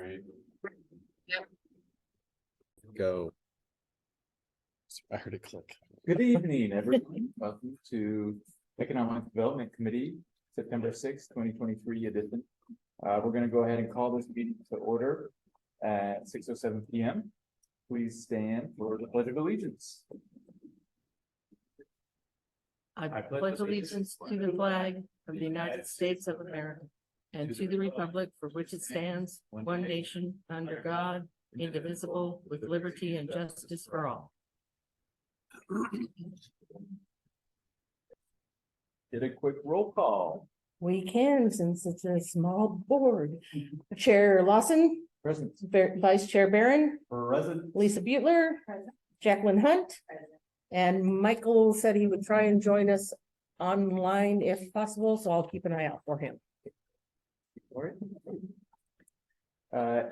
Right. Go. I heard it click. Good evening, everyone. Welcome to Economic Development Committee, September 6th, 2023 edition. We're going to go ahead and call this meeting to order at 6:07 p.m. Please stand for the Pledge of Allegiance. I pledge allegiance to the flag of the United States of America and to the republic for which it stands, one nation, under God, indivisible, with liberty and justice for all. Get a quick roll call. We can, since it's a small board. Chair Lawson, Present. Vice Chair Barron, Present. Lisa Butler, Jacqueline Hunt, and Michael said he would try and join us online if possible, so I'll keep an eye out for him. All right.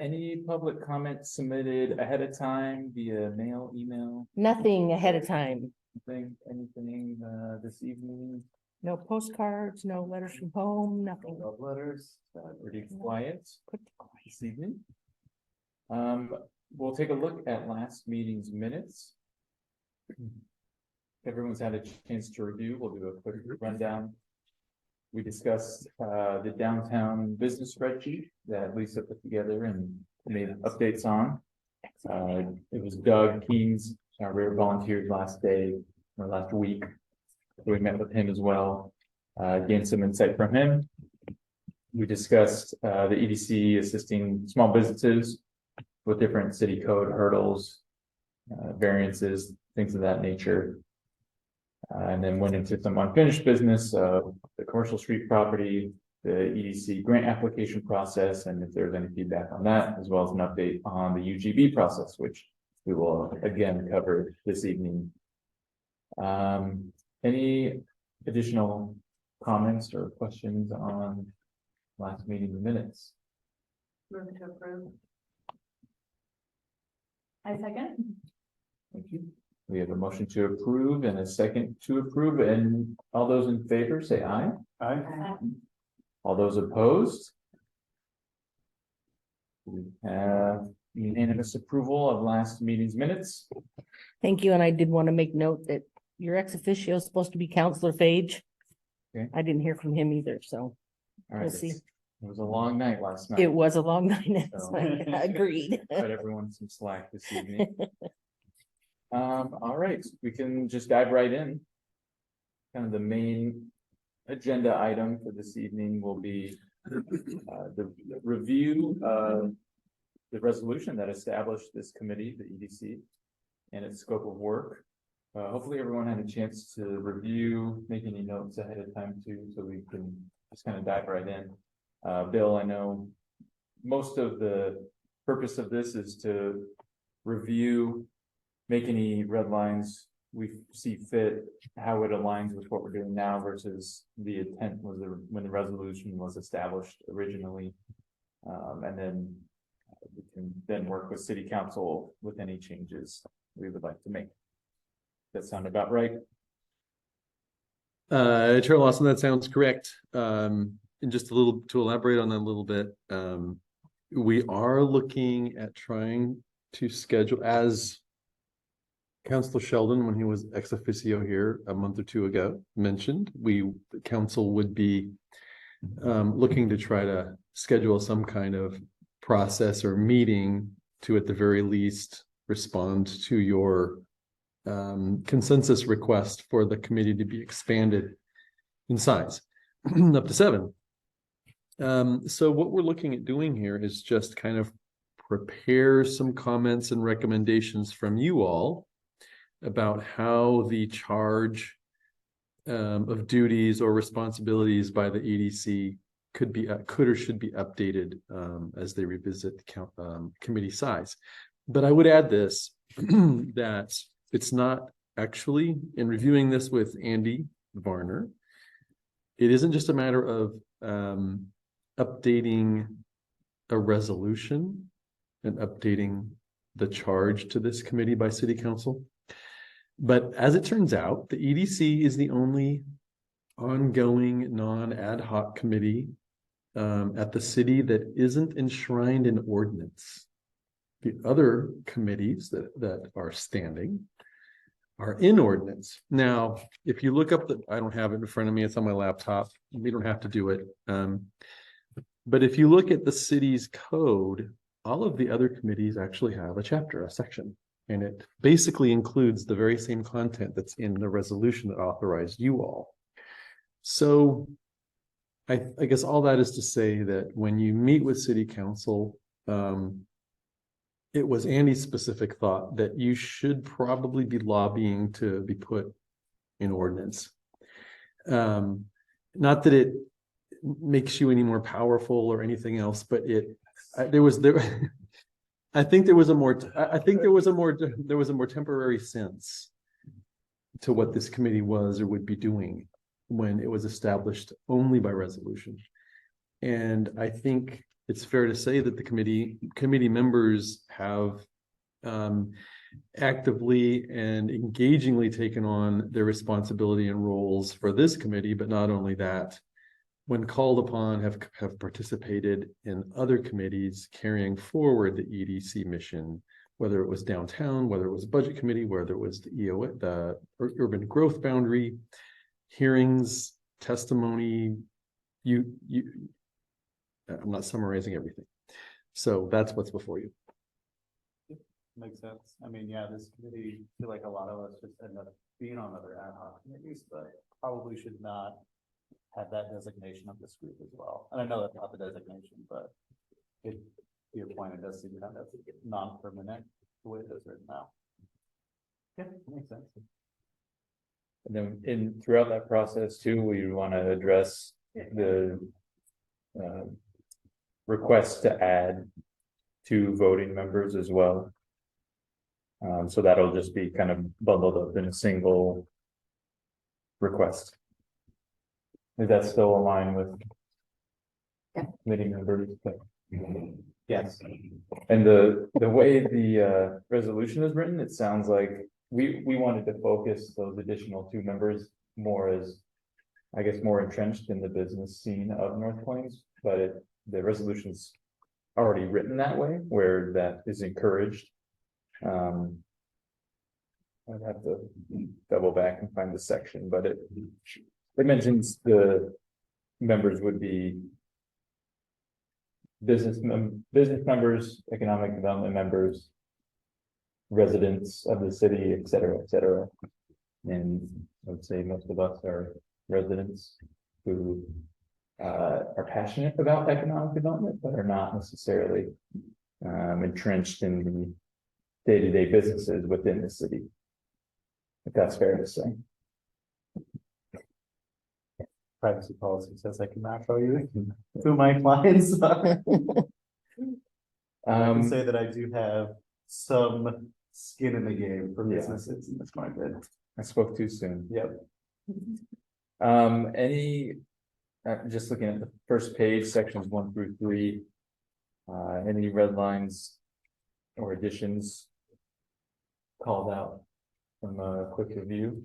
Any public comments submitted ahead of time via mail, email, Nothing ahead of time. anything this evening? No postcards, no letters from home, nothing. Love letters, pretty quiet this evening. We'll take a look at last meeting's minutes. Everyone's had a chance to review. We'll do a quick rundown. We discussed the downtown business spreadsheet that Lisa put together and made updates on. It was Doug Keynes, our rare volunteers last day or last week. So we met with him as well, gained some insight from him. We discussed the EDC assisting small businesses with different city code hurdles, variances, things of that nature. And then went into some unfinished business, the commercial street property, the EDC grant application process, and if there's any feedback on that, as well as an update on the UGB process, which we will again cover this evening. Any additional comments or questions on last meeting minutes? Move to approve. I second. Thank you. We have a motion to approve and a second to approve, and all those in favor say aye. Aye. All those opposed? We have unanimous approval of last meeting's minutes. Thank you, and I did want to make note that your ex officio is supposed to be Counselor Phage. Okay. I didn't hear from him either, so All right, we'll see. It was a long night last night. It was a long night. So- Agreed. Cut everyone some slack this evening. All right, we can just dive right in. Kind of the main agenda item for this evening will be the review of the resolution that established this committee, the EDC, and its scope of work. Hopefully everyone had a chance to review, make any notes ahead of time too, so we can just kind of dive right in. Bill, I know most of the purpose of this is to review, make any red lines we see fit, how it aligns with what we're doing now versus the intent was when the resolution was established originally. And then we can then work with city council with any changes we would like to make. That sound about right? Chair Lawson, that sounds correct. And just a little to elaborate on that a little bit, we are looking at trying to schedule, as Councilor Sheldon, when he was ex officio here a month or two ago, mentioned, the council would be looking to try to schedule some kind of process or meeting to, at the very least, respond to your consensus request for the committee to be expanded in size up to 7. So what we're looking at doing here is just kind of prepare some comments and recommendations from you all about how the charge of duties or responsibilities by the EDC could or should be updated as they revisit the committee size. But I would add this, that it's not actually, in reviewing this with Andy Varner, it isn't just a matter of updating a resolution and updating the charge to this committee by city council. But as it turns out, the EDC is the only ongoing non-ad hoc committee at the city that isn't enshrined in ordinance. The other committees that are standing are in ordinance. Now, if you look up I don't have it in front of me, it's on my laptop. We don't have to do it. But if you look at the city's code, all of the other committees actually have a chapter, a section, and it basically includes the very same content that's in the resolution that authorized you all. So I guess all that is to say that when you meet with city council, it was Andy's specific thought that you should probably be lobbying to be put in ordinance. Not that it makes you any more powerful or anything else, but I think there was a more temporary sense to what this committee was or would be doing when it was established only by resolution. And I think it's fair to say that the committee members have actively and engagingly taken on their responsibility and roles for this committee, but not only that, when called upon, have participated in other committees carrying forward the EDC mission, whether it was downtown, whether it was budget committee, whether it was the EOA, the urban growth boundary, hearings, testimony. I'm not summarizing everything. So that's what's before you. Makes sense. I mean, yeah, this committee, I feel like a lot of us just end up being on other ad hoc committees, but probably should not have that designation of this group as well. And I know that's not the designation, but to your point, it does seem kind of non-permanent the way it is right now. Yeah, makes sense. And then throughout that process too, we want to address the request to add 2 voting members as well. So that'll just be kind of bundled up in a single request. Is that still aligned with committee members? Yes. And the way the resolution is written, it sounds like we wanted to focus those additional 2 members more as, I guess, more entrenched in the business scene of North Plains, but the resolution's already written that way, where that is encouraged. I'd have to double back and find the section, but it mentions the members would be business members, economic development members, residents of the city, et cetera, et cetera. And I would say most of us are residents who are passionate about economic development, but are not necessarily entrenched in the day-to-day businesses within the city. If that's fair to say. Privacy policy says I cannot show you who my clients are. I can say that I do have some skin in the game for businesses in this market. I spoke too soon. Yep. Just looking at the first page, sections 1 through 3. Any red lines or additions called out from a quick review?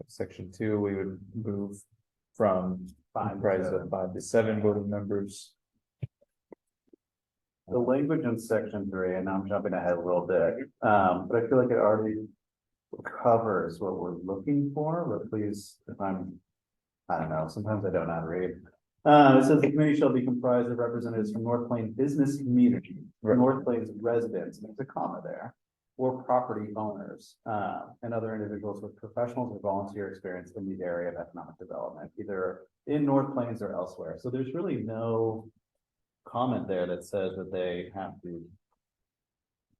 Section 2, we would move from comprised of 5 to 7 voting members. The language in section 3, and I'm jumping ahead a little bit, but I feel like it already covers what we're looking for, but please, if I don't know, sometimes I don't know how to read. It says the committee shall be comprised of representatives from North Plains business community, North Plains residents, and there's a comma there, or property owners, and other individuals with professional or volunteer experience in the area of economic development, either in North Plains or elsewhere. So there's really no comment there that says that they have to,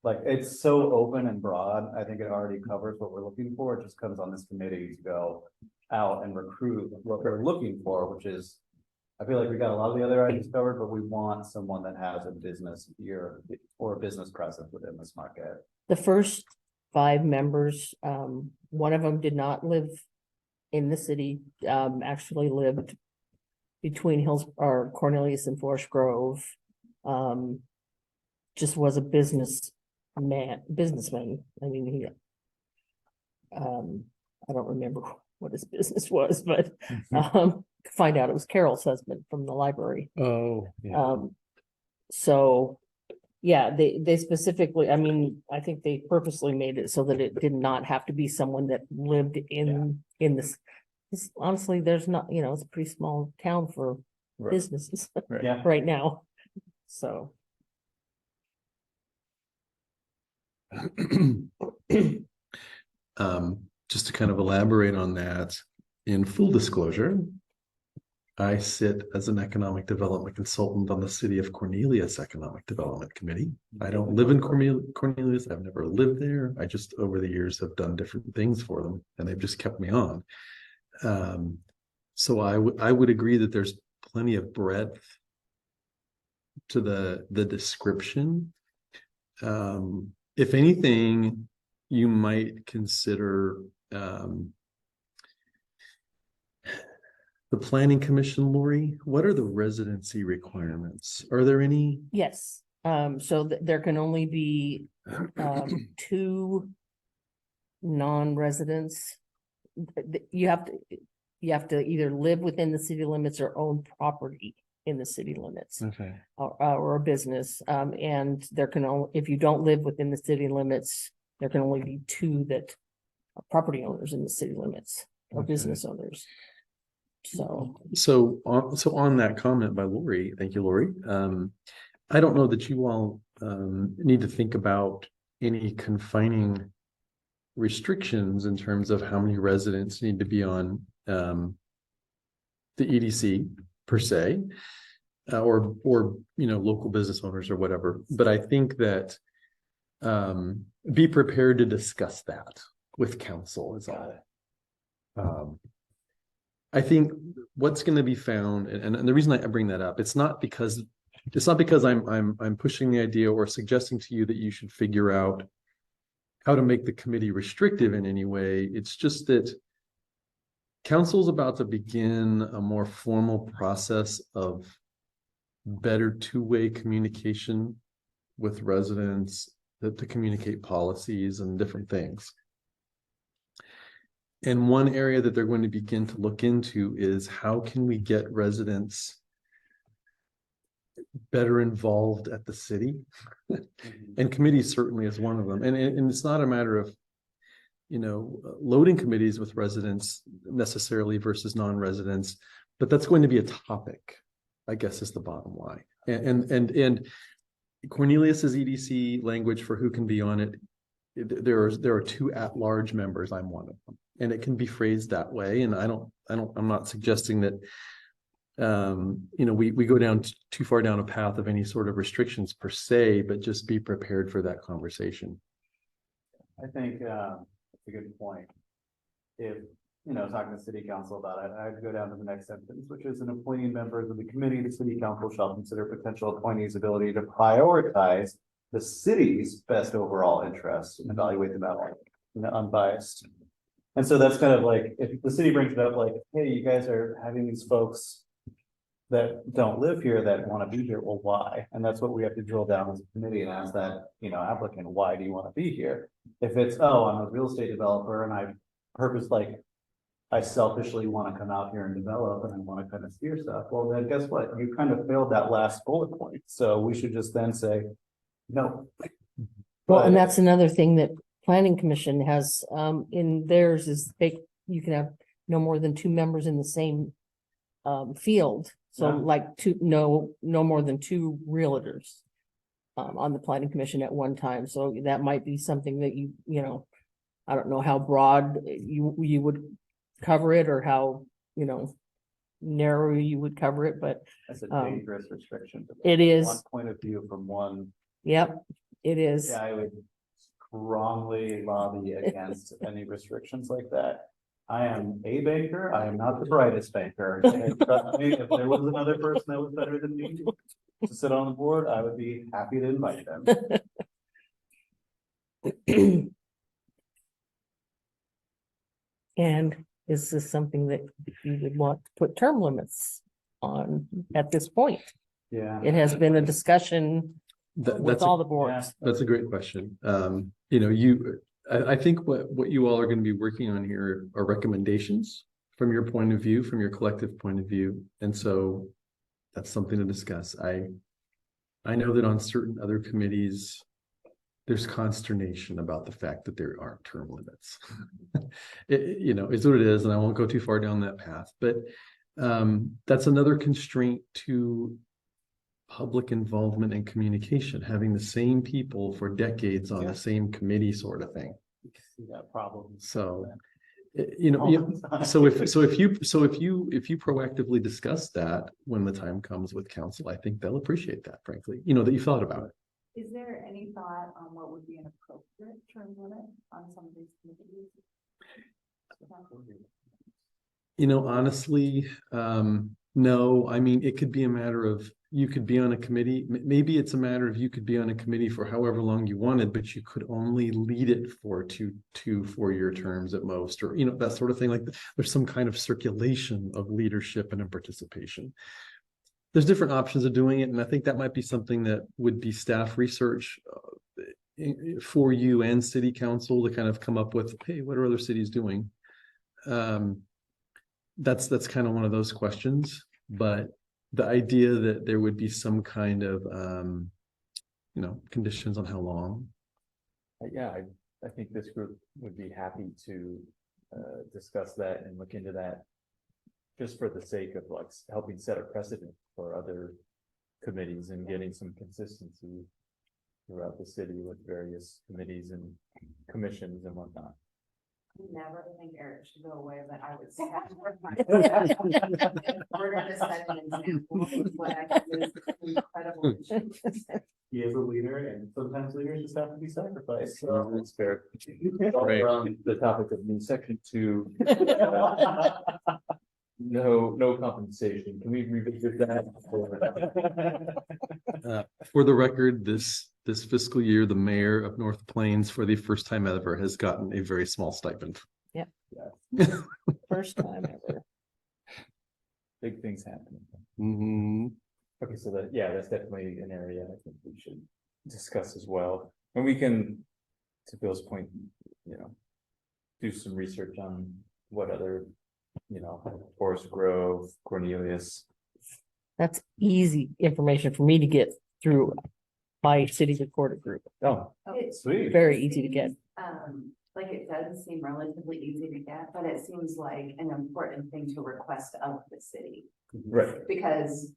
like, it's so open and broad. I think it already covers what we're looking for. It just comes on this committee to go out and recruit what we're looking for, which is, I feel like we got a lot of the other items covered, but we want someone that has a business here or a business presence within this market. The first 5 members, one of them did not live in the city, actually lived between Cornelius and Forest Grove. Just was a businessman. I mean, I don't remember what his business was, but find out it was Carol's husband from the library. Oh, yeah. So, yeah, they specifically, I mean, I think they purposely made it so that it did not have to be someone that lived in this. Honestly, there's not, it's a pretty small town for Right. businesses Yeah. right now, so. Just to kind of elaborate on that, in full disclosure, I sit as an economic development consultant on the City of Cornelius Economic Development Committee. I don't live in Cornelius. I've never lived there. I just over the years have done different things for them, and they've just kept me on. So I would agree that there's plenty of breadth to the description. If anything, you might consider the Planning Commission, Lori. What are the residency requirements? Are there any? Yes, so there can only be two non-residents. You have to either live within the city limits or own property in the city limits. Okay. Or a business, and there can only, if you don't live within the city limits, there can only be two that are property owners in the city limits or Okay. business owners. So on that comment by Lori, thank you, Lori. I don't know that you all need to think about any confining restrictions in terms of how many residents need to be on the EDC per se, or local business owners or whatever. But I think that be prepared to discuss that with council is all. I think what's going to be found, and the reason I bring that up, it's not because I'm pushing the idea or suggesting to you that you should figure out how to make the committee restrictive in any way. It's just that council's about to begin a more formal process of better two-way communication with residents to communicate policies and different things. And one area that they're going to begin to look into is how can we get residents better involved at the city? And committees certainly is one of them. And it's not a matter of, loading committees with residents necessarily versus non-residents, but that's going to be a topic, I guess, is the bottom line. And Cornelius's EDC language for who can be on it, there are two at-large members. I'm one of them. And it can be phrased that way. And I'm not suggesting that, we go down too far down a path of any sort of restrictions per se, but just be prepared for that conversation. I think that's a good point. If, talking to city council about it, I'd go down to the next sentence, which is an appointing members of the committee, the city council shall consider potential appointees' ability to prioritize the city's best overall interests and evaluate them out unbiased. And so that's kind of like, if the city brings it up like, hey, you guys are having these folks that don't live here that want to be here, well, why? And that's what we have to drill down as a committee and ask that, applicant, why do you want to be here? If it's, oh, I'm a real estate developer and I selfishly want to come out here and develop and I want to kind of steer stuff, well, then guess what? You kind of failed that last bullet point. So we should just then say, no. Well, and that's another thing that Planning Commission has in theirs is you can have no more than two members in the same field. So Yeah. like no more than two realtors on the Planning Commission at one time. So that might be something that I don't know how broad you would cover it or how, narrow you would cover it, but That's a dangerous restriction. it is. One point of view from one. Yep, it is. Yeah, I would strongly lobby against any restrictions like that. I am a banker. I am not the brightest banker. And trust me, if there was another person that was better than me to sit on the board, I would be happy to invite them. And is this something that you would want to put term limits on at this point? Yeah. It has been a discussion with That's all the boards. a great question. I think what you all are gonna be working on here are recommendations from your point of view, from your collective point of view, and so that's something to discuss. I know that on certain other committees, there's consternation about the fact that there aren't term limits. You know, it's what it is, and I won't go too far down that path, but that's another constraint to public involvement and communication, having the same people for decades on the same committee sort of thing. See that problem. So, you know, so if you proactively discuss that when the time comes with council, I think they'll appreciate that, frankly, you know, that you thought about it. Is there any thought on what would be an appropriate term limit on some of these committees? You know, honestly, no, I mean, it could be a matter of, you could be on a committee, maybe it's a matter of you could be on a committee for however long you wanted, but you could only lead it for two 4-year terms at most, or, you know, that sort of thing. Like there's some kind of circulation of leadership and participation. There's different options of doing it, and I think that might be something that would be staff research for you and city council to kind of come up with, hey, what are other cities doing? That's kind of one of those questions, but the idea that there would be some kind of you know, conditions on how long. Yeah, I think this group would be happy to discuss that and look into that, just for the sake of like helping set a precedent for other committees and getting some consistency throughout the city with various committees and commissions and whatnot. Never think Eric should go away, but I would say. We're gonna set an example of what I think is incredible. He is a leader, and sometimes leaders just have to be sacrificed, so. That's fair. Right. On the topic of new section 2, no compensation. Can we revisit that? For the record, this fiscal year, the mayor of North Plains, for the first time ever, has gotten a very small stipend. First time ever. Big things happening. Mhm. Okay, so that's definitely an area I think we should discuss as well. And we can, to Bill's point, you know, do some research on what other, you know, Forest Grove, Cornelius. That's easy information for me to get through my city recorder group. Oh, It's Sweet. Very easy to get. like it does seem relatively easy to get, but it seems like an important thing to request of the city. right. Because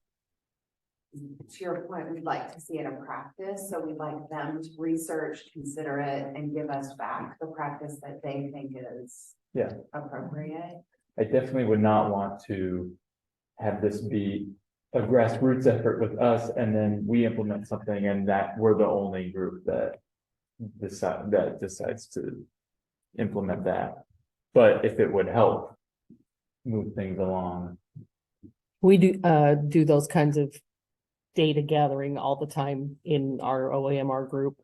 to your point, we'd like to see it in practice, so we'd like them to research, consider it, and give us back the practice that they think is Yeah. appropriate. I definitely would not want to have this be a grassroots effort with us and then we implement something and that we're the only group that decides to implement that. But if it would help move things along. We do those kinds of data gathering all the time in our OAMR group.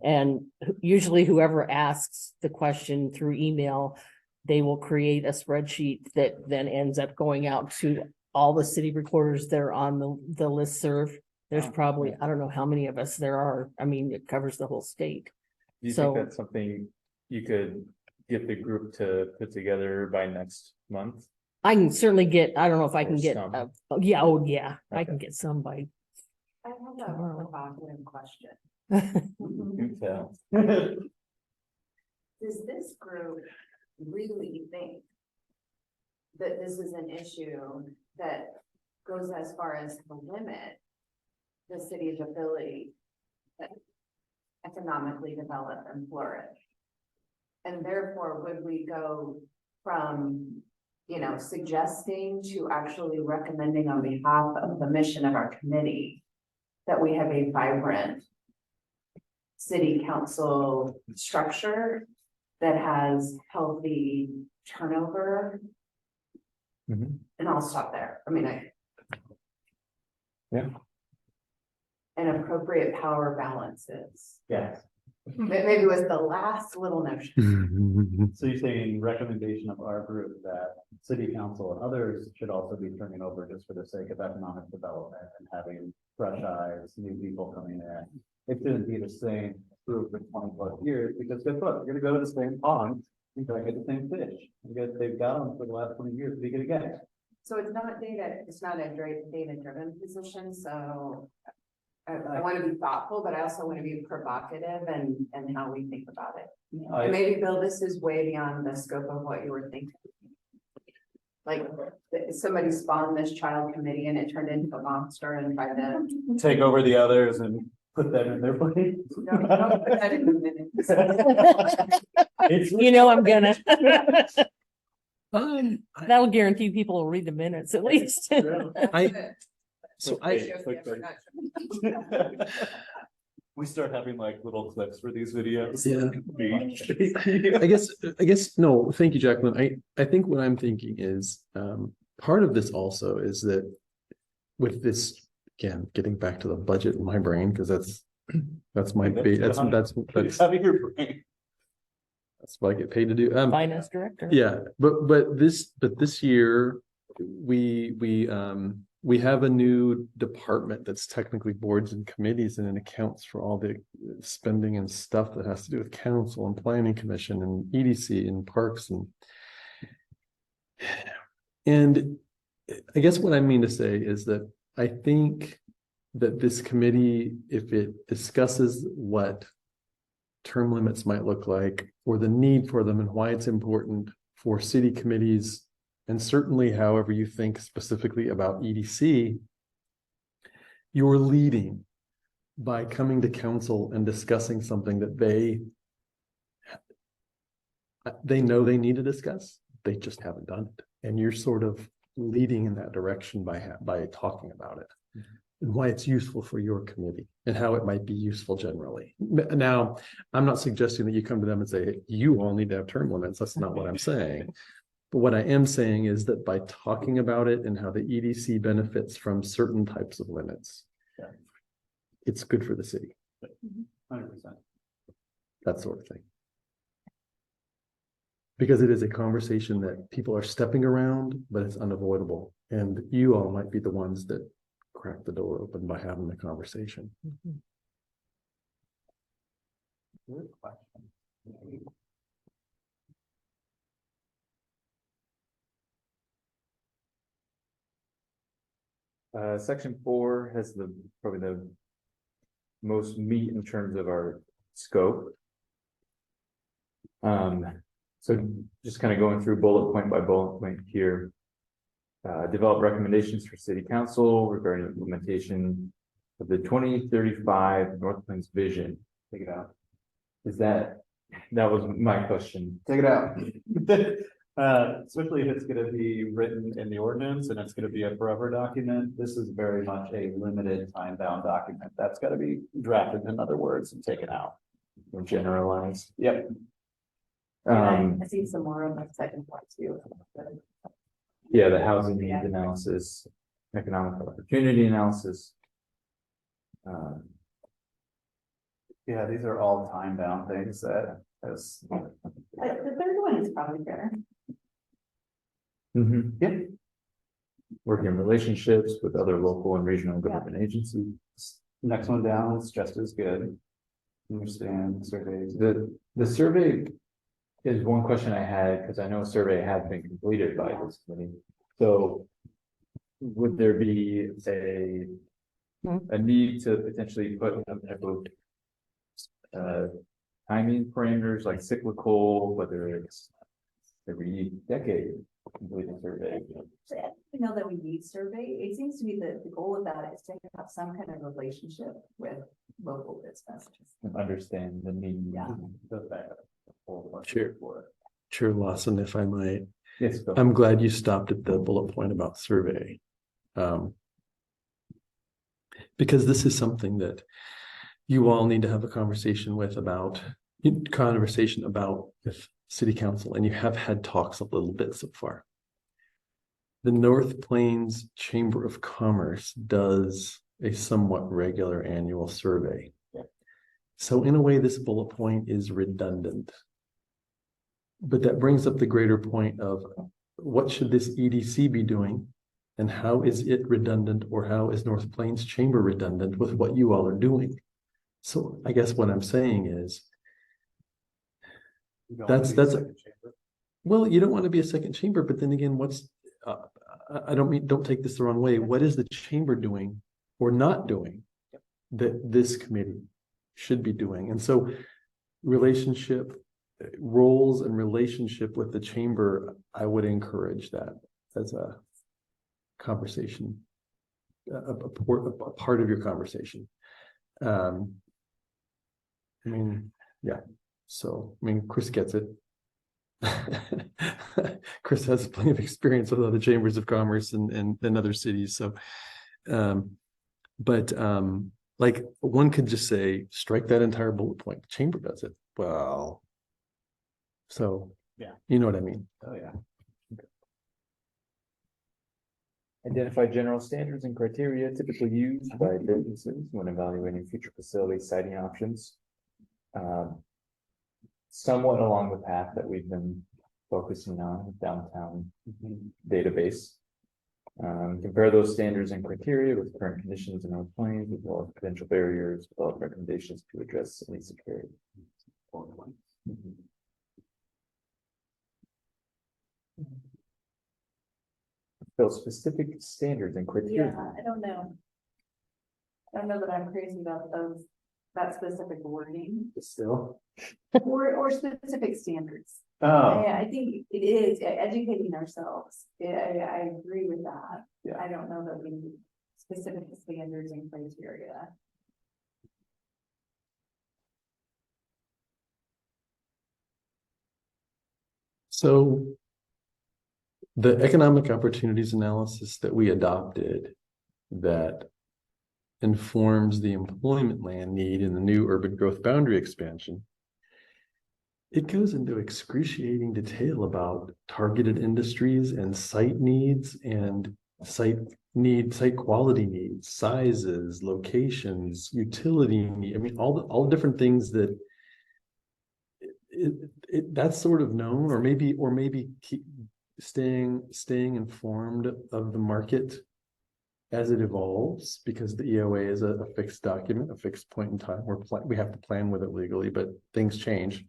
And usually whoever asks the question through email, they will create a spreadsheet that then ends up going out to all the city recorders that are on the listserv. There's Oh, probably, yeah. I don't know how many of us there are. I mean, it covers the whole state. Do you So- think that's something you could get the group to put together by next month? I can certainly get, I don't know if I Or can get, some. I Okay. can get some by. I have a Tomorrow. provocative question. Do tell. Does this group really think that this is an issue that goes as far as to limit the city's ability to economically develop and flourish? And therefore, would we go from, you know, suggesting to actually recommending on behalf of the mission of our committee that we have a vibrant city council structure that has healthy turnover? Mhm. And I'll stop there. I mean, Yeah. and appropriate power balances. Yes. Maybe was the last little notion. So you're saying recommendation of our group that city council and others should also be turning over just for the sake of economic development and having fresh eyes, new people coming in. It shouldn't be the same approved for 20+ years, because guess what, you're gonna go to the same pond, you're gonna get the same fish, because they've got them for the last 20 years, they get again. So it's not a data driven position, so. I want to be thoughtful, but I also want to be provocative and how we think about it. And maybe, Bill, this is way beyond the scope of what you were thinking. Like, somebody spawned this child committee and it turned into a monster and tried to. Take over the others and put them in their place. No, don't put that in the minutes. You know, I'm gonna, I- that'll guarantee people will read the minutes at least. So We start having like little clips for these videos. Yeah. I guess, no, thank you, Jacqueline. I think what I'm thinking is, part of this also is that with this, again, getting back to the budget in my brain, because that's my, that's Having your brain. what I get paid to do. Finance director. Yeah, but this year, we have a new department that's technically boards and committees, and it accounts for all the spending and stuff that has to do with council and planning commission and EDC and parks and I guess what I mean to say is that I think that this committee, if it discusses what term limits might look like, or the need for them and why it's important for city committees, and certainly however you think specifically about EDC, you're leading by coming to council and discussing something that they know they need to discuss, they just haven't done it. And you're sort of leading in that direction by talking about it. And why it's useful for your committee and how it might be useful generally. Now, I'm not suggesting that you come to them and say, you all need to have term limits. That's not what I'm saying. But what I am saying is that by talking about it and how the EDC benefits from certain types of limits, it's good for the city. 100%. That sort of thing. Because it is a conversation that people are stepping around, but it's unavoidable. And you all might be the ones that crack the door open by having the conversation. Good question. Section 4 has probably the most meat in terms of our scope. So just kind of going through bullet point by bullet point here. Develop recommendations for city council regarding implementation of the 2035 North Plains vision. Take it out. That was my question. Take it out. Especially if it's gonna be written in the ordinance and it's gonna be a forever document. This is very much a limited time bound document. That's gotta be drafted in other words and taken out. Or generalized. Yep. I see some more on the second part too. Yeah, the housing needs analysis, economic opportunity analysis. Yeah, these are all time bound things that as. The third one is probably better. Yep. Working relationships with other local and regional government agencies. Next one down is just as good. Understand surveys. The survey is one question I had, because I know a survey has been completed by this committee. So would there be a need to potentially put some type of timing parameters like cyclical, whether it's every decade completing survey? I know that we need survey. It seems to me that the goal of that is to have some kind of relationship with local business. And understand the need. Yeah. Chair Lawson, if I might. Yes, Bill. I'm glad you stopped at the bullet point about survey. Because this is something that you all need to have a conversation with city council, and you have had talks a little bit so far. The North Plains Chamber of Commerce does a somewhat regular annual survey. So in a way, this bullet point is redundant. But that brings up the greater point of what should this EDC be doing? And how is it redundant, or how is North Plains Chamber redundant with what you all are doing? So I guess what I'm saying is, You don't That's- wanna be a that's- second chamber. well, you don't want to be a second chamber, but then again, I don't mean, don't take this the wrong way. What is the chamber doing or not doing that this committee should be doing? And so relationship, roles and relationship with the chamber, I would encourage that as a conversation, a part of your conversation. I mean, yeah, so, I mean, Chris gets it. Chris has plenty of experience with other chambers of commerce and other cities, so. But like, one could just say, strike that entire bullet point, the chamber does it, well. So. Yeah. You know what I mean? Oh, yeah. Identify general standards and criteria typically used by businesses when evaluating future facility siting options. Somewhat along the path that we've been focusing on with downtown database. Compare those standards and criteria with current conditions in our plans, as well as potential barriers, develop recommendations to address any security. So specific standards and criteria. Yeah, I don't know. I don't know that I'm crazy about that specific wording Still. or specific standards. Oh, I think it is educating ourselves. I agree with that. Yeah. I don't know that we need specific standards and criteria. So. The economic opportunities analysis that we adopted that informs the employment land need in the new urban growth boundary expansion. It goes into excruciating detail about targeted industries and site needs and site quality needs, sizes, locations, utility need. I mean, all the different things that that's sort of known, or maybe keep staying informed of the market as it evolves, because the EOA is a fixed document, a fixed point in time. We have to plan with it legally, but things change.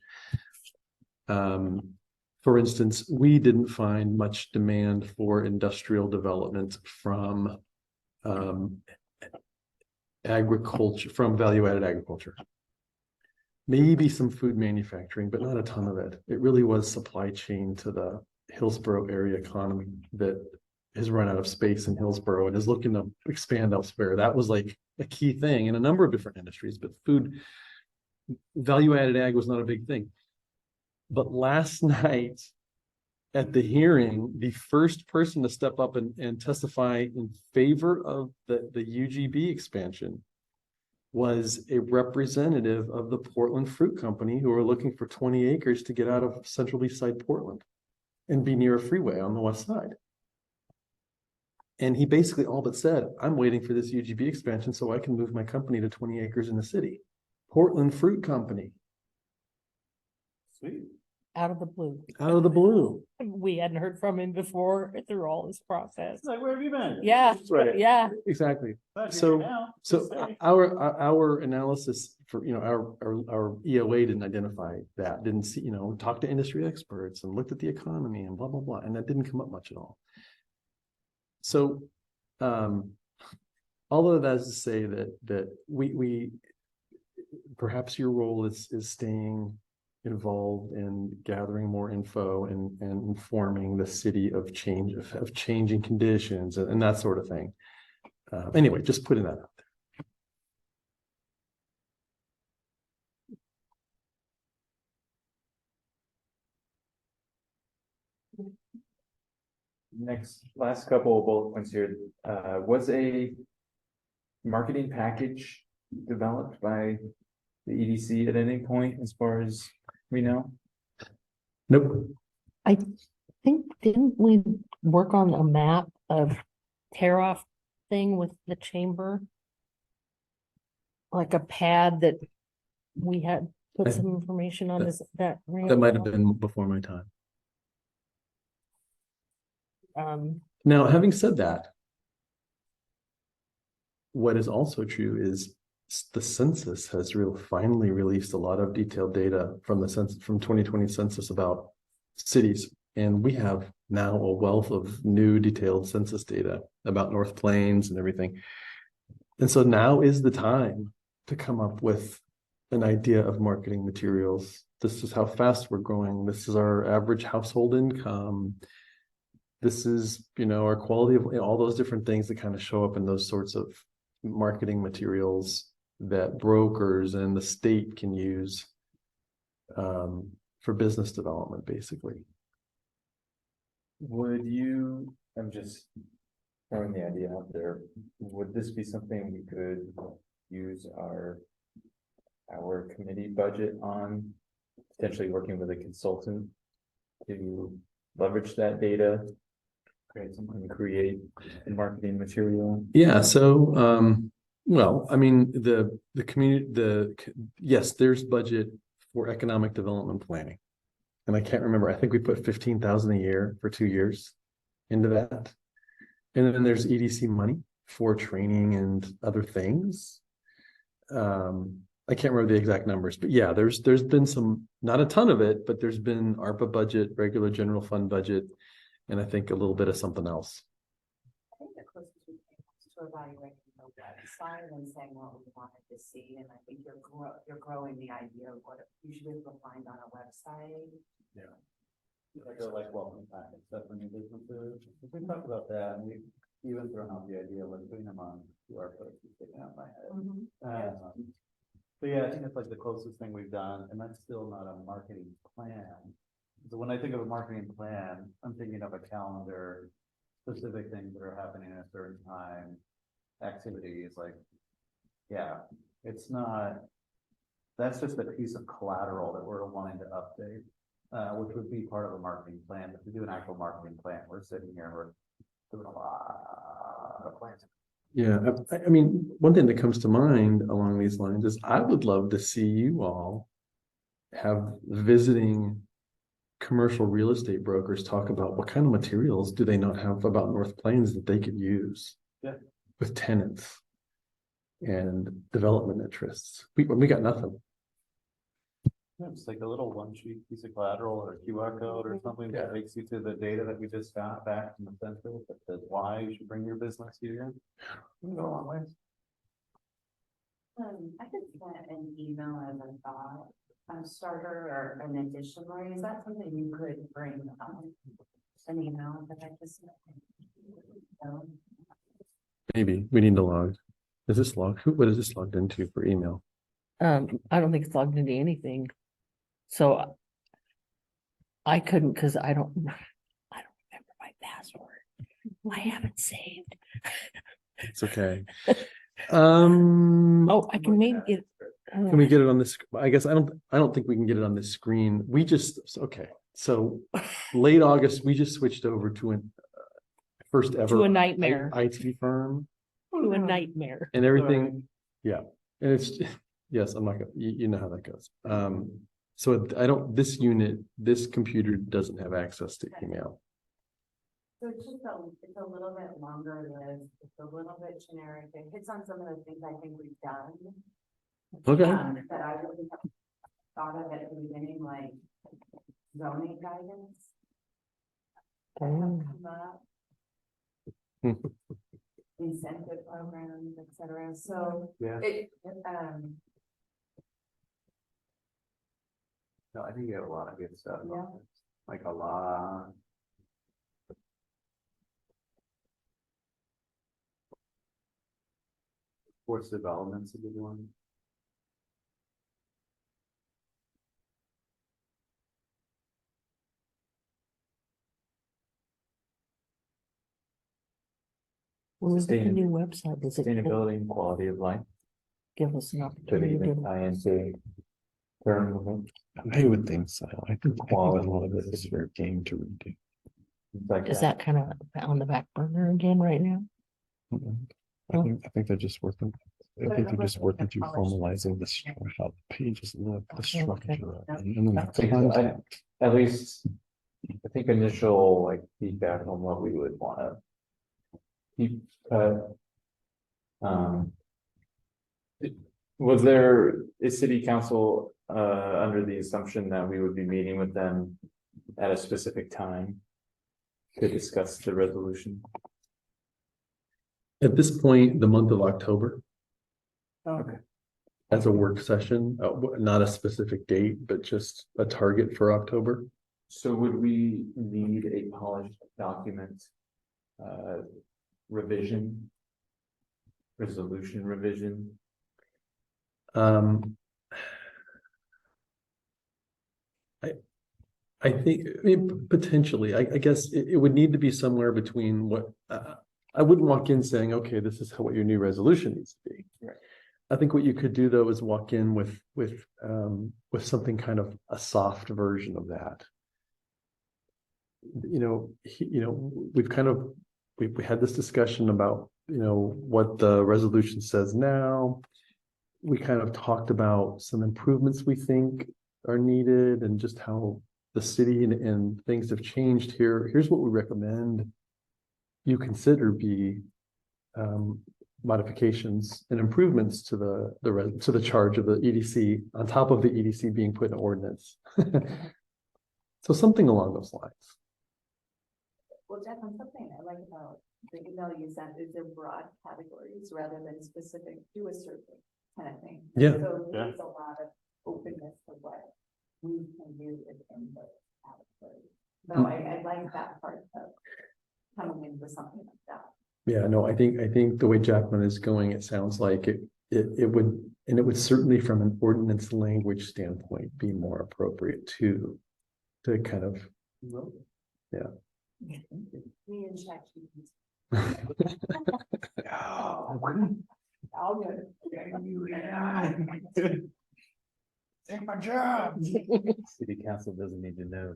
For instance, we didn't find much demand for industrial development from agriculture, from value-added agriculture. Maybe some food manufacturing, but not a ton of it. It really was supply chain to the Hillsborough area economy that has run out of space in Hillsborough and is looking to expand elsewhere. That was like a key thing in a number of different industries, but food, value-added ag was not a big thing. But last night at the hearing, the first person to step up and testify in favor of the UGB expansion was a representative of the Portland Fruit Company, who are looking for 20 acres to get out of Central East Side Portland and be near a freeway on the west side. And he basically all but said, I'm waiting for this UGB expansion so I can move my company to 20 acres in the city. Portland Fruit Company. sweet. Out of the blue. Out of the blue. We hadn't heard from him before through all this process. It's like, where have you been? Yeah, Right. yeah. Exactly. Glad you're So- here now. So Stay. our analysis for, our EOA didn't identify that, didn't see, talk to industry experts and looked at the economy and blah, blah, blah. And that didn't come up much at all. So, all of that is to say that we perhaps your role is staying involved in gathering more info and informing the city of changing conditions and that sort of thing. Anyway, just putting that out Last couple of bullet points here, was a marketing package developed by the EDC at any point, as far as we know? Nope. Didn't we work on a map of tear off thing with the chamber? Like a pad that we had put I- some information on this, that. That might have been before my time. Now, having said that, what is also true is the census has finally released a lot of detailed data from the census, from 2020 census about cities. And we have now a wealth of new detailed census data about North Plains and everything. And so now is the time to come up with an idea of marketing materials. This is how fast we're growing. This is our average household income. This is, our quality of all those different things that kind of show up in those sorts of marketing materials that brokers and the state can use for business development, basically. I'm just throwing the idea out there, would this be something we could use our committee budget on, potentially working with a consultant to leverage that data, create a marketing material? Yeah, so well, I mean, the community, yes, there's budget for economic development planning. And I can't remember, I think we put 15,000 a year for 2 years into that. And then there's EDC money for training and other things. I can't remember the exact numbers, but yeah, there's been some, not a ton of it, but there's been ARPA budget, regular general fund budget, and I think a little bit of something else. I think the closest we came was to evaluating the website and saying what we wanted to see, and I think you're growing the idea of what you should be able to find on a website. Yeah. Like welcome package stuff for new businesses. We talked about that, and we even thrown out the idea of like putting them on QR codes, sticking out my head. But yeah, I think it's like the closest thing we've done, and that's still not a marketing plan. So when I think of a marketing plan, I'm thinking of a calendar, specific things that are happening at a certain time, activities like, yeah, it's not, that's just a piece of collateral that we're wanting to update. Which would be part of a marketing plan. If we do an actual marketing plan, we're sitting here, we're doing a lot of plans. Yeah, I mean, one thing that comes to mind along these lines is I would love to see you all have visiting commercial real estate brokers talk about what kind of materials do they not have about North Plains that they could use with tenants and development interests. We got nothing. Yeah, it's like a little one sheet piece of collateral or a QR code or something that takes you to the data that we just got back from the center that says why you should bring your business here. We can go a long ways. I could send an email as a thought, starter or an addition, Lori, is that something you could bring an email that I just. Maybe we need to log. Is this logged? What is this logged into for email? I don't think it's logged into anything. So I couldn't, because I don't remember my password. I haven't saved. It's okay. Oh, I can maybe get. Can we get it on this? I guess I don't think we can get it on this screen. We just, okay. So late August, we just switched over to a first ever To a nightmare. IT firm. To a nightmare. And everything. Yeah. And it's, yes, I'm not gonna, you know how that goes. So this computer doesn't have access to email. So it's just it's a little bit longer list, it's a little bit generic, it hits on some of the things I think we've done. Okay. That I really have thought of at the beginning, like zoning guidance. That have come up. Incentive programs, et cetera, so Yeah. No, I think you have a lot of good stuff. Yeah. Like a lot. Sports development's a good one. When we get the new website, does it Sustainability and quality of life, give us an could opportunity even to? tie into term. I would think so. I think Quality. a lot of it is fair game to redo. Like Is that kind of on the back burner again right now? I think they're just working. I think they're just working through formalizing the how the pages look, the structure, and then I think so. At least, I think initial like feedback on what we would wanna keep cut. Was there a city council, under the assumption that we would be meeting with them at a specific time to discuss the resolution? At this point, the month of October. Okay. As a work session, not a specific date, but just a target for October. So would we need a polished document? Revision? Resolution revision? I think, I mean, potentially, I guess it would need to be somewhere between what, I wouldn't walk in saying, okay, this is what your new resolution needs to be. Right. I think what you could do though is walk in with something kind of a soft version of that. We've kind of, we had this discussion about, what the resolution says now. We kind of talked about some improvements we think are needed and just how the city and things have changed here. Here's what we recommend you consider be modifications and improvements to the charge of the EDC on top of the EDC being put in ordinance. So something along those lines. Well, Jeff, on something I like about the email you sent is they're broad categories rather than specific to a certain kind of thing. Yeah. So there's a lot of openness to what we can do within the category. So I like that part of coming in with something like that. Yeah, no, I think the way Jacqueline is going, it sounds like it would certainly from an ordinance language standpoint be more appropriate to kind of, yeah. Me and ChatGPT. All good. Take my job. City council doesn't need to know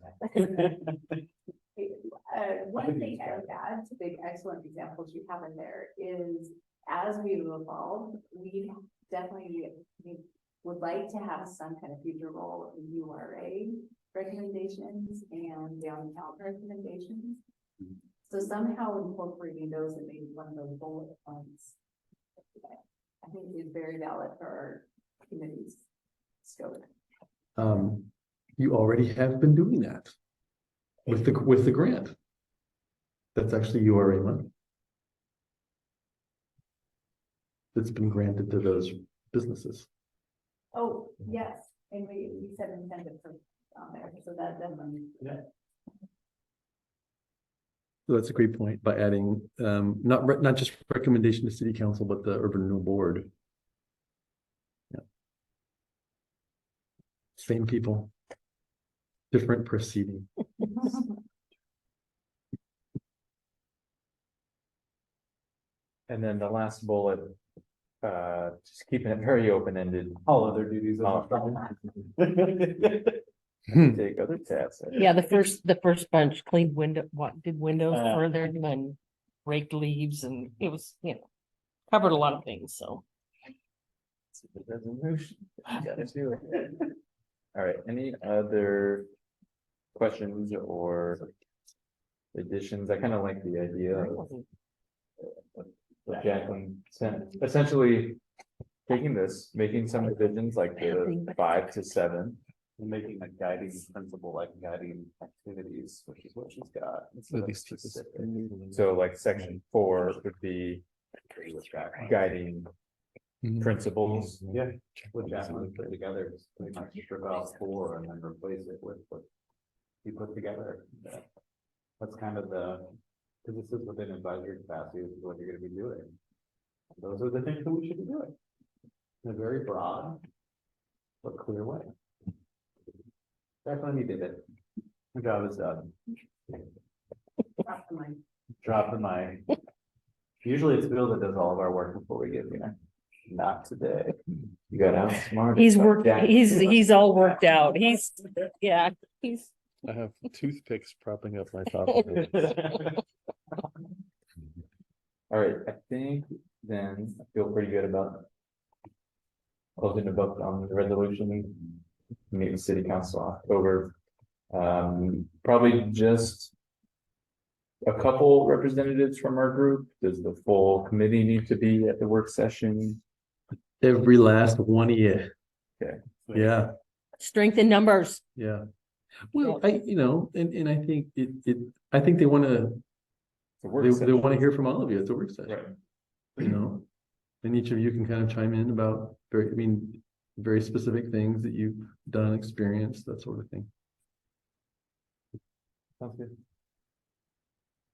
One thing I would add to the excellent examples you have in there is, as we've evolved, we definitely would like to have some kind of future role in URA recommendations and downtown recommendations. So somehow incorporating those in maybe one of those bullet points, I think is very valid for our committee's scope. You already have been doing that with the grant. That's actually URA money that's been granted to those businesses. Oh, yes, and we said incentive for on there, so that definitely. Yeah. So that's a great point by adding, not just recommendation to city council, but the urban renewal board. Yeah. Same people. Different proceeding. And then the last bullet, just keeping it very open-ended. All other duties of Take other tasks. Yeah, the first bunch cleaned did windows for them and raked leaves, and it was, covered a lot of things, so. Resolution. Gotta do it. All right, any other questions or additions? I kind of like the idea of what Jacqueline sent, essentially taking this, making some revisions like the 5 to 7. And making a guiding principle, like guiding activities, which is what she's got. instead of specific. So like section 4 would be guiding principles. Yeah, what Jacqueline put together, is pretty much strip out 4 and then replace it with what he put together. That's kind of because this is within advisory capacity, this is what you're gonna be doing. Those are the things that we should be doing. In a very broad, but clear way. Definitely did it. My job is done. Drop the mic. Usually it's Bill that does all of our work before we get here. Not today. You got outsmarted. He's worked, Yeah. he's all worked out. He's. I have toothpicks propping up my top of it. All right, I think then I feel pretty good about closing the book on the resolution. Meet with city council October. Probably just a couple representatives from our group. Does the full committee need to be at the work session? Every last one of you. Okay. Yeah, Strength in numbers. yeah. Well, and I think I think they want to, It's a work they session. want to hear from all of you. It's a work session, Right. And each of you can kind of chime in about very specific things that you've done, experienced, that sort of thing. Sounds good.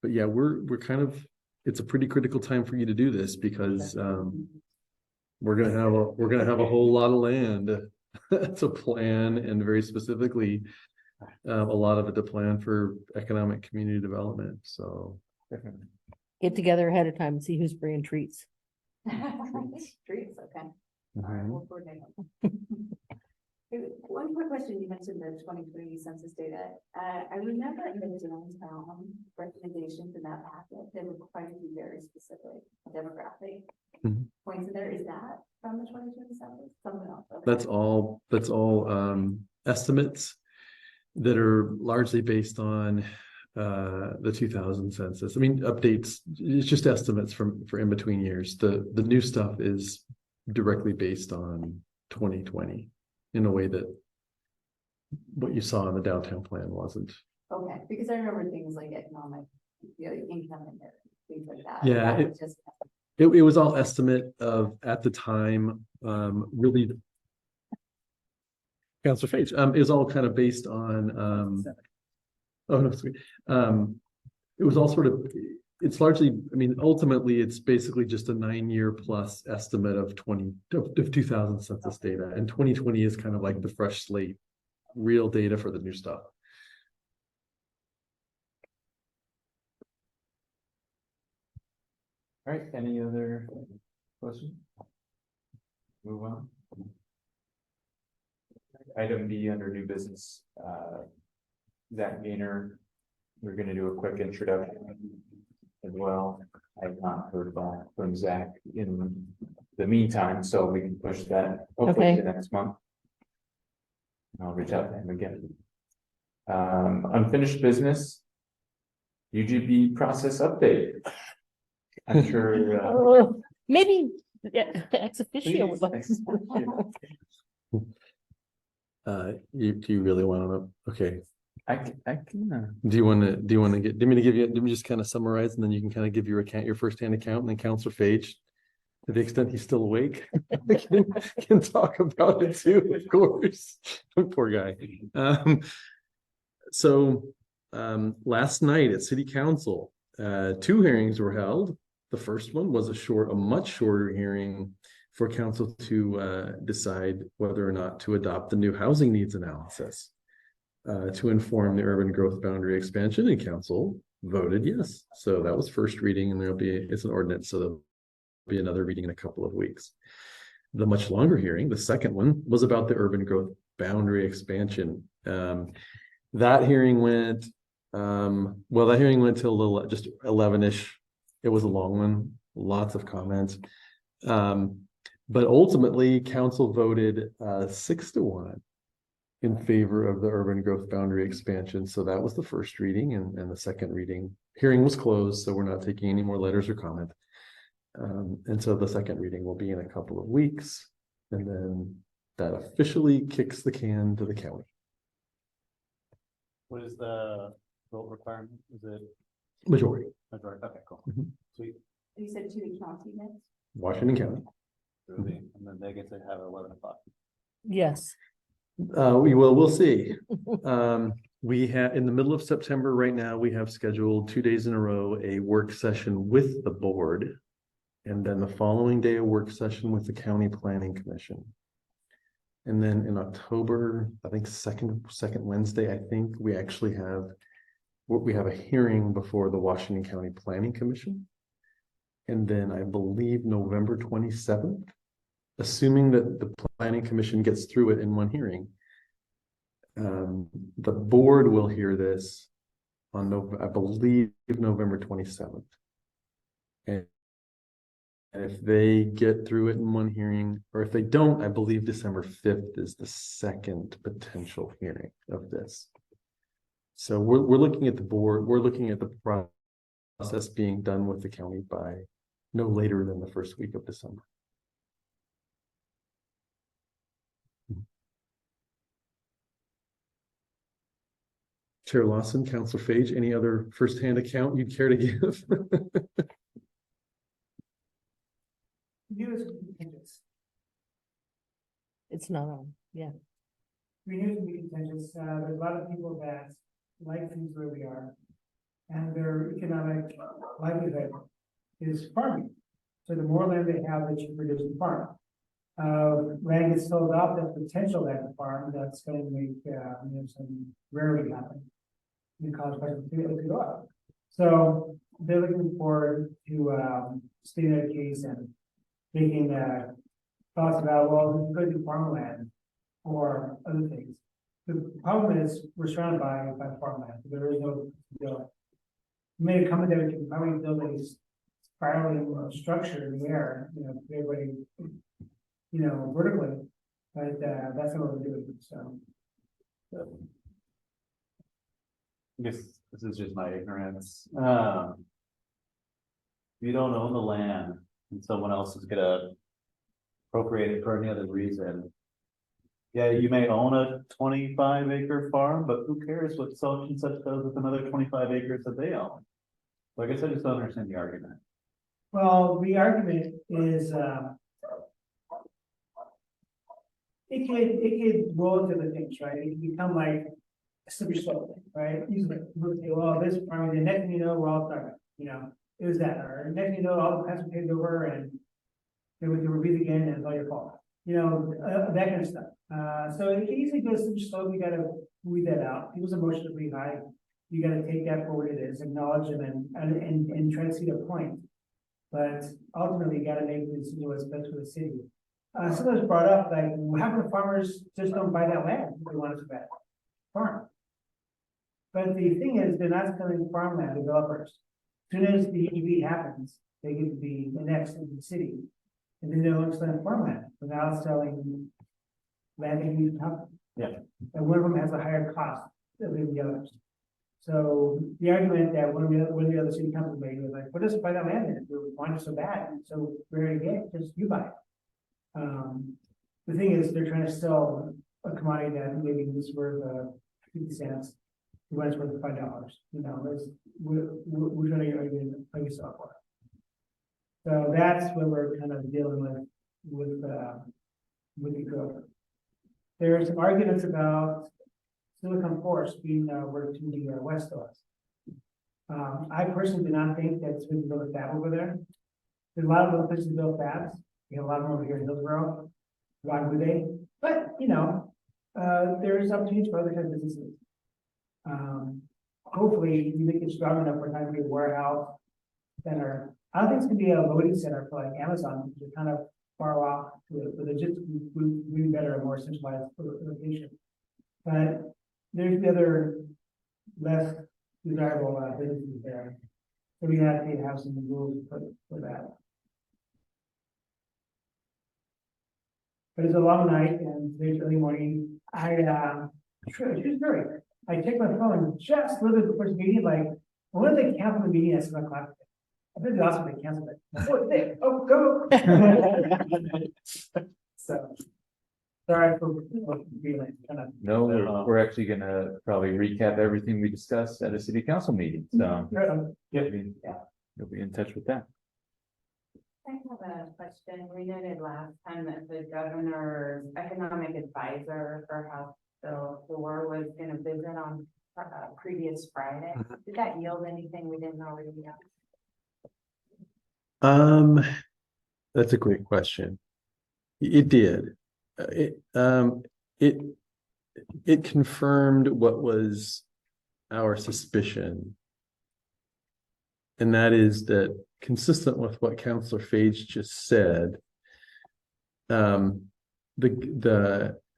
But yeah, we're kind of, it's a pretty critical time for you to do this because we're gonna have a whole lot of land to plan, and very specifically a lot of it to plan for economic community development. So Definitely. Get together ahead of time and see who's bringing treats. Streets, okay. All right, Mhm. we'll coordinate. Hey, one quick question, you mentioned the 2020 census data. I remember in the downtown recommendations in that packet, they were quite a few very specific demographic Mhm. points in there. Is that from the 2020 census? Something else? Okay. that's all estimates that are largely based on the 2000 census. I mean, updates, it's just estimates for in between years. The new stuff is directly based on 2020 in a way that what you saw in the downtown plan wasn't. Okay, because I remember things like economic, income and things like that. Yeah, That was just. It was all estimate of, at the time, really. Councilor Page, it was all kind of based on, oh, no, sweet. It was all sort of, it's largely, I mean, ultimately, it's basically just a 9-year plus estimate of 2000 census data, and 2020 is kind of like the fresh slate, real data for the new stuff. All right, any other questions? Move on. Item B under new business, Zach Gainer, we're gonna do a quick introduction as well. I've not heard back from Zach in the meantime, so we can push that hopefully Okay. to next month. I'll reach out to him again. Unfinished business. UGB process update. I'm sure. Maybe ex officio would Please, like. Do you really want to? Okay. I can. Do you want to let me just kind of summarize, and then you can kind of give your firsthand account, and then Councilor Phage, to the extent he's still awake, can talk about it too, of course. Poor guy. Last night at City Council, 2 hearings were held. The first one was a much shorter hearing for council to decide whether or not to adopt the new housing needs analysis to inform the urban growth boundary expansion, and council voted yes. So that was first reading, and it's an ordinance, so there'll be another reading in a couple of weeks. The much longer hearing, the second one, was about the urban growth boundary expansion. That hearing went till a little, just 11-ish. It was a long one, lots of comments. But ultimately, council voted 6-1 in favor of the urban growth boundary expansion. So that was the first reading, and the second hearing was closed, so we're not taking any more letters or comment. And so the second reading will be in a couple of weeks, and then that officially kicks the can to the county. What is the vote requirement? Is it Majority, majority? Okay, cool. Mhm. Sweet. You said to the county next? Washington County. Really? And then they get to have 11 o'clock. Yes. We'll see. We have, in the middle of September right now, we have scheduled 2 days in a row, a work session with the board. And then the following day, a work session with the County Planning Commission. And then in October, I think second Wednesday, I think we actually have a hearing before the Washington County Planning Commission. And then I believe November 27th, assuming that the Planning Commission gets through it in one hearing, the board will hear this on I believe November 27th. And if they get through it in one hearing, or if they don't, I believe December 5th is the second potential hearing of this. So we're looking at the board, we're looking at the process being done with the county by no later than the first week of December. Chair Lawson, Councilor Phage, any other firsthand account you'd care to give? News contentious. It's not on, yeah. News can be contentious. There's a lot of people that like things where we are. And their economic livelihood is farming. So the more land they have, the cheaper it is to farm. Land gets sold off, that potential land to farm, that's going to make, some rarity happen. The cost prices to go up. So they're looking forward to, stating their case and making, thoughts about, well, we could do farmland or other things. The problem is we're surrounded by farmland. There is no, made a comment that we can probably build a spiraling structure in the air, everybody, vertically, but, that's not what we're doing, so. I guess this is just my ignorance. If you don't own the land and someone else is gonna appropriate it for any other reason. Yeah, you may own a 25-acre farm, but who cares what such and such does with another 25 acres that they own? So I guess I just don't understand the argument. Well, the argument is, it could roll into the things, right? It can become like a slippery slope, right? Usually, we'll say, well, this farming, the next thing you know, we're all starving, it was that, or next thing you know, all the plants are paid over and then we can review again and it's all your fault, that kind of stuff. So it easily goes slippery slope, we gotta weed that out. People's emotions are pretty high. You gotta take that for what it is, acknowledge it and try to see their point. But ultimately, you gotta make the decision what's best for the city. Someone's brought up, like, how come farmers just don't buy that land if they want it so bad? Farm. But the thing is, they're not selling farmland to developers. As soon as the EV happens, they get to be annexed into the city. And then they're only selling farmland, but now selling land to huge companies. Yeah. And one of them has a higher cost than the others. So the argument that one of the other city companies made was like, what does it buy that land in? We want it so bad, and so rare to get, just you buy it. The thing is, they're trying to sell a commodity that maybe is worth 50 cents, when it's worth $5. We're trying to argue sell for it. So that's what we're kind of dealing with the growth. There are some arguments about Silicon Forest being worked to the west of us. I personally do not think that it's going to build a fab over there. There's a lot of other places to build fabs. We have a lot of them over here in Hillsborough. Why would they? But there's opportunities for other kinds of businesses. Hopefully, you make it strong enough for time to be a warehouse center. I don't think it's gonna be a loading center for like Amazon, because they're kind of far off to it, but they're just really better and more centralized location. But there's the other less desirable businesses there. So we have to have some rules for that. But it's a long night and today's early morning. True story. I checked my phone just a little bit before the meeting, like, when did they cancel the meeting at 7 o'clock? I think the last one they canceled it. Oh, go. So, sorry for being kind of. No, we're actually gonna probably recap everything we discussed at a city council meeting, so. You'll be in touch with that. I have a question. We noted last time that the governor's economic advisor for House Bill 4 was gonna visit on previous Friday. Did that yield anything we didn't already know? That's a great question. It did. It confirmed what was our suspicion. And that is that, consistent with what Councilor Phage just said, the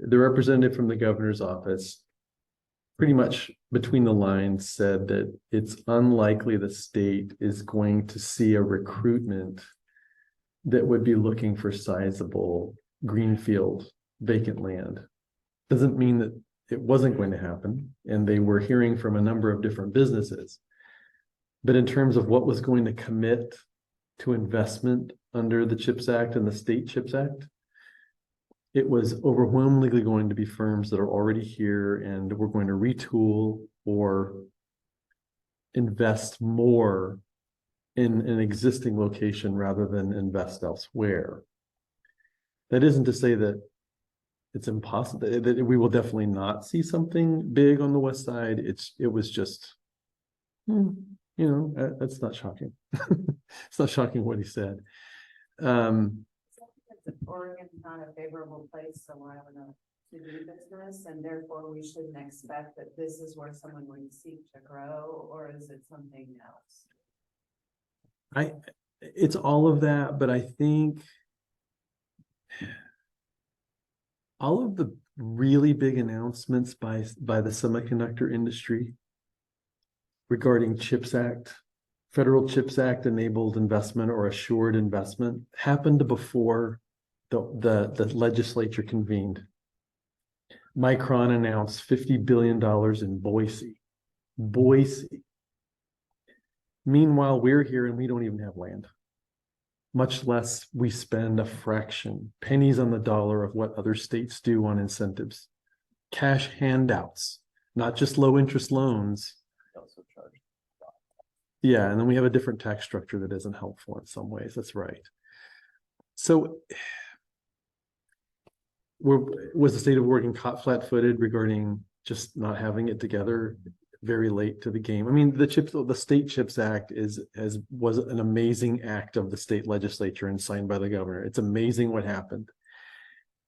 representative from the governor's office pretty much between the lines said that it's unlikely the state is going to see a recruitment that would be looking for sizable greenfield vacant land. Doesn't mean that it wasn't going to happen, and they were hearing from a number of different businesses. But in terms of what was going to commit to investment under the CHIPS Act and the State CHIPS Act, it was overwhelmingly going to be firms that are already here and we're going to retool or invest more in an existing location rather than invest elsewhere. That isn't to say that it's impossible, that we will definitely not see something big on the west side. It was just, that's not shocking. It's not shocking what he said. Oregon's not a favorable place, so I don't know, to do business, and therefore we shouldn't expect that this is where someone would seek to grow, or is it something else? It's all of that, but I think all of the really big announcements by the semiconductor industry regarding CHIPS Act, Federal CHIPS Act enabled investment or assured investment happened before the legislature convened. Micron announced $50 billion in Boise. Meanwhile, we're here and we don't even have land. Much less we spend a fraction, pennies on the dollar of what other states do on incentives. Cash handouts, not just low interest loans. Also charge. Yeah, and then we have a different tax structure that isn't helpful in some ways. That's right. So was the state of Oregon caught flat-footed regarding just not having it together very late to the game? I mean, the State CHIPS Act was an amazing act of the state legislature and signed by the governor. It's amazing what happened.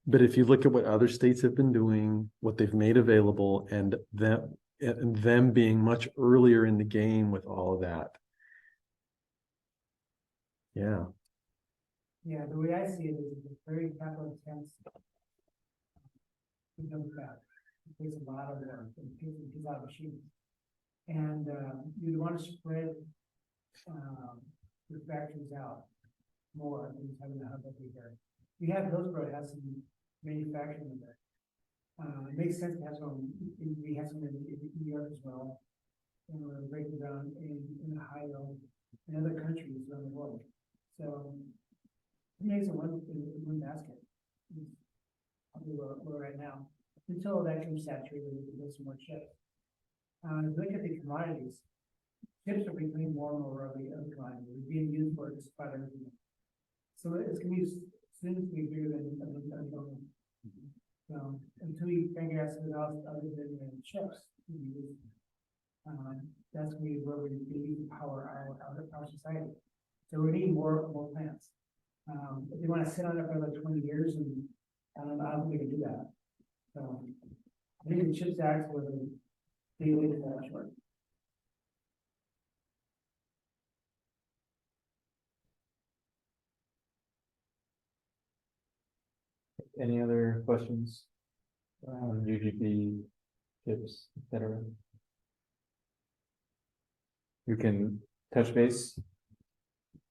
But if you look at what other states have been doing, what they've made available, and them being much earlier in the game with all of that. Yeah. Yeah, the way I see it is it's very capital intense. It takes a lot of work, and it takes a lot of machines. And you'd want to spread the factories out more than having a hub every year. We have Hillsborough has some manufacturing in there. It makes sense to have some. We have some in New York as well, and we're breaking down in Ohio and other countries around the world. So it makes it one basket. We're right now until that comes saturated, we can get some more chips. Look at the commodities. Chips are becoming more and more of the other commodities. They're being used for just about everything. So it's going to be soon to be bigger than so until we figure out something else other than chips, that's going to be where we need to power our society. So we need more plants. If they want to sit on it for another 20 years, and I don't think we can do that. So I think the CHIPS Act was a big way to fall short. Any other questions? UGP, tips, etc. You can touch base.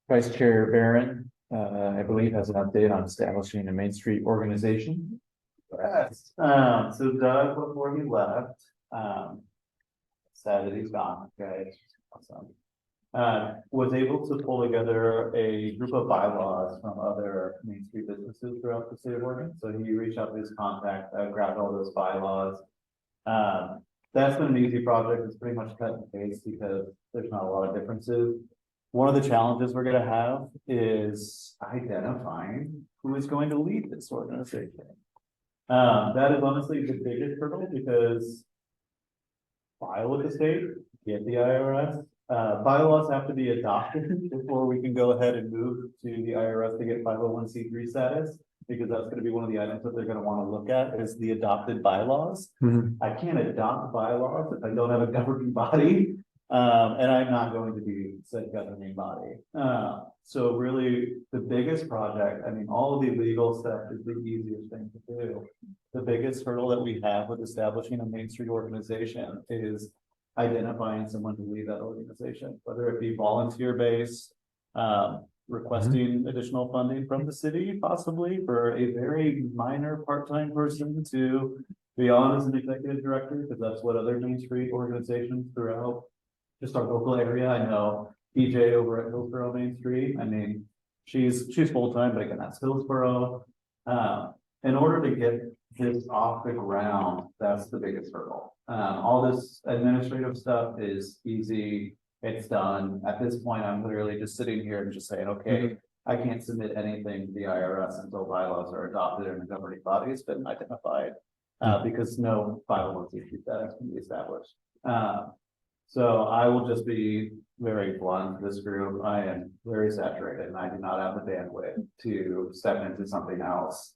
Vice Chair Barron, I believe, has an update on establishing a Main Street organization. Yes. So Doug, before he left, sad that he's gone, okay, awesome. Was able to pull together a group of bylaws from other Main Street businesses throughout the state of Oregon. So he reached out to his contact, grabbed all those bylaws. That's been an easy project. It's pretty much cut and paste because there's not a lot of differences. One of the challenges we're going to have is identifying who is going to lead this organization. That is honestly the biggest hurdle because file with the state, get the IRS. Bylaws have to be adopted before we can go ahead and move to the IRS to get 501c3 status, because that's going to be one of the items that they're going to want to look at is the adopted bylaws. I can't adopt bylaws if I don't have a governing body, and I'm not going to be said governing body. So really the biggest project, I mean, all of the legal stuff is the easiest thing to do. The biggest hurdle that we have with establishing a Main Street organization is identifying someone to lead that organization, whether it be volunteer-based, requesting additional funding from the city, possibly for a very minor part-time person to be on as an executive director, because that's what other Main Street organizations throughout just our local area. I know EJ over at Hillsborough Main Street. I mean, she's full-time, but again, that's Hillsborough. In order to get this off the ground, that's the biggest hurdle. All this administrative stuff is easy, it's done. At this point, I'm literally just sitting here and just saying, okay, I can't submit anything to the IRS until bylaws are adopted and the governing body has been identified. Because no 501c3 status can be established. So I will just be very blunt, this group, I am very saturated and I do not have the bandwidth to step into something else.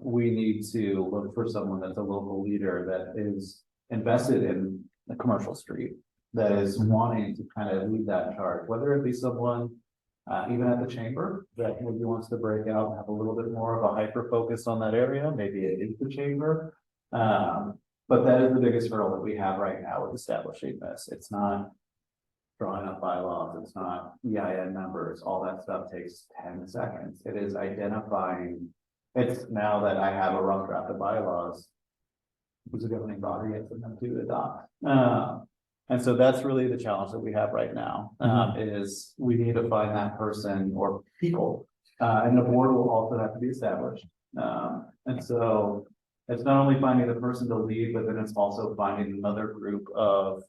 We need to look for someone that's a local leader that is invested in the commercial street, that is wanting to kind of lead that charge, whether it be someone even at the chamber that maybe wants to break out and have a little bit more of a hyper focus on that area, maybe it is the chamber. But that is the biggest hurdle that we have right now with establishing this. It's not drawing up bylaws, it's not EIN numbers, all that stuff takes 10 seconds. It is identifying, it's now that I have a rough draft of bylaws, who's a governing body for them to adopt. And so that's really the challenge that we have right now, is we need to find that person or people, and the board will also have to be established. And so it's not only finding the person to lead, but then it's also finding another group of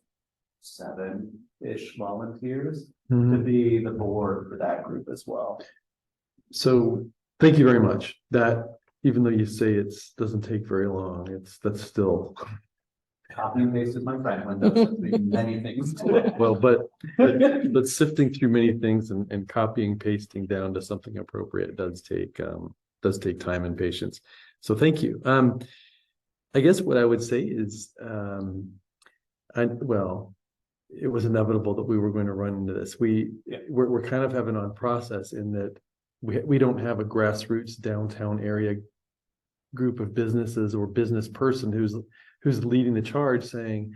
7-ish volunteers to be the board for that group as well. So thank you very much. That, even though you say it's doesn't take very long, that's still. Copy and paste is my friend when there's many things to it. Well, but sifting through many things and copying, pasting down to something appropriate does take time and patience. So thank you. I guess what I would say is, it was inevitable that we were going to run into this. We're kind of having on process in that we don't have a grassroots downtown area group of businesses or business person who's leading the charge saying,